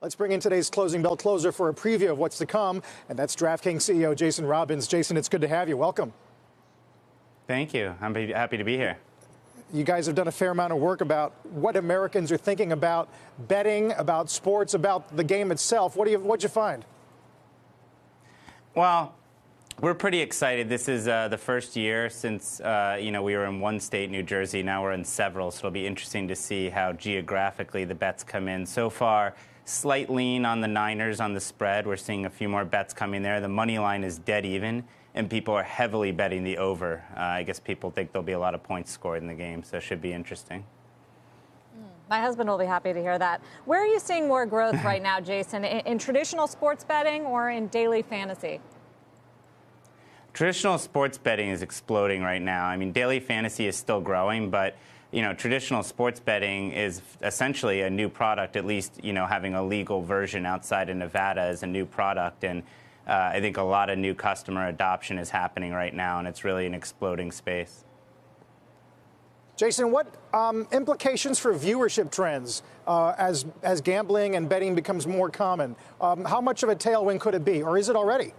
Let's bring in today's closing bell closer for a preview of what's to come, and that's DraftKings CEO Jason Robins. Jason, it's good to have you. Welcome. Thank you. I'm happy to be here. You guys have done a fair amount of work about what Americans are thinking about betting, about sports, about the game itself. What'd you find? Well, we're pretty excited. This is the first year since we were in one state, New Jersey. Now we're in several, so it'll be interesting to see how geographically the bets come in. So far, slight lean on the Niners on the spread. We're seeing a few more bets coming there. The money line is dead even, and people are heavily betting the over. I guess people think there'll be a lot of points scored in the game, so it should be interesting. My husband will be happy to hear that. Where are you seeing more growth right now, Jason? In traditional sports betting or in daily fantasy? Traditional sports betting is exploding right now. I mean, daily fantasy is still growing, but traditional sports betting is essentially a new product, at least, having a legal version outside of Nevada is a new product. And I think a lot of new customer adoption is happening right now, and it's really an exploding space. Jason, what implications for viewership trends as gambling and betting becomes more common? How much of a tailwind could it be, or is it already?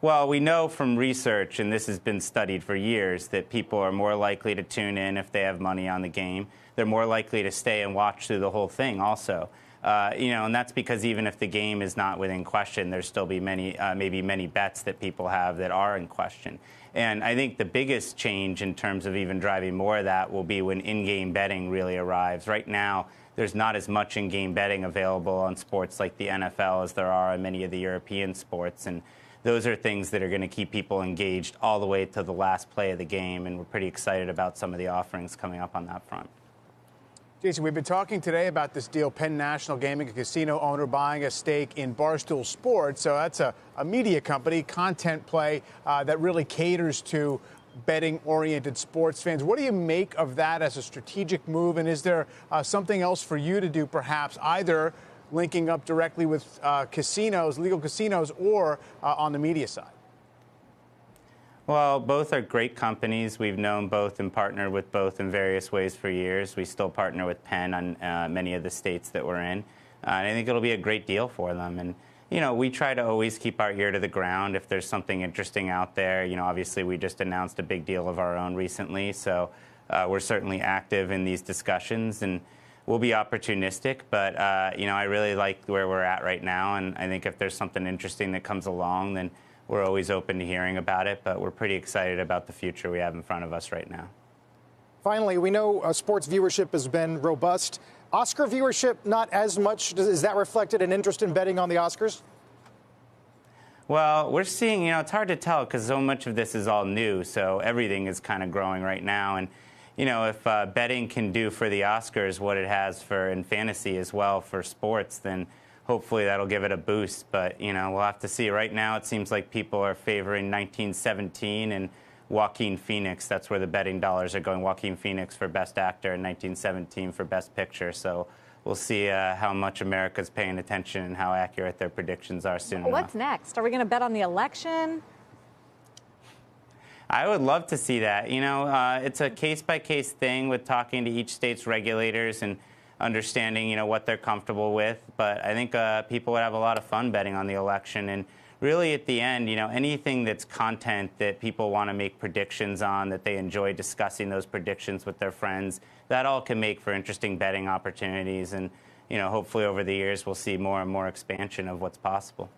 Well, we know from research, and this has been studied for years, that people are more likely to tune in if they have money on the game. They're more likely to stay and watch through the whole thing also. And that's because even if the game is not within question, there'll still be maybe many bets that people have that are in question. And I think the biggest change in terms of even driving more of that will be when in-game betting really arrives. Right now, there's not as much in-game betting available on sports like the NFL as there are on many of the European sports. And those are things that are going to keep people engaged all the way to the last play of the game, and we're pretty excited about some of the offerings coming up on that front. Jason, we've been talking today about this deal, Penn National Gaming, a casino owner buying a stake in Barstool Sports. So that's a media company, content play that really caters to betting-oriented sports fans. What do you make of that as a strategic move, and is there something else for you to do, perhaps, either linking up directly with casinos, legal casinos, or on the media side? Well, both are great companies. We've known both and partnered with both in various ways for years. We still partner with Penn on many of the states that we're in. And I think it'll be a great deal for them. And, we try to always keep our ear to the ground if there's something interesting out there. Obviously, we just announced a big deal of our own recently. So we're certainly active in these discussions. And we'll be opportunistic, but, I really like where we're at right now, and I think if there's something interesting that comes along, then we're always open to hearing about it, but we're pretty excited about the future we have in front of us right now. Finally, we know sports viewership has been robust. Oscar viewership, not as much. Is that reflected in interest in betting on the Oscars? Well, we're seeing, it's hard to tell because so much of this is all new, so everything is kind of growing right now. And if betting can do for the Oscars what it has for in fantasy as well for sports, then hopefully that'll give it a boost. But, we'll have to see. Right now, it seems like people are favoring 1917 and Joaquin Phoenix. That's where the betting dollars are going. Joaquin Phoenix for Best Actor and 1917 for Best Picture. So we'll see how much America's paying attention and how accurate their predictions are soon enough. What's next? Are we going to bet on the election? I would love to see that. It's a case-by-case thing with talking to each state's regulators and understanding, what they're comfortable with. But I think people would have a lot of fun betting on the election. And really, at the end, anything that's content that people want to make predictions on, that they enjoy discussing those predictions with their friends, that all can make for interesting betting opportunities. And, hopefully over the years, we'll see more and more expansion of what's possible.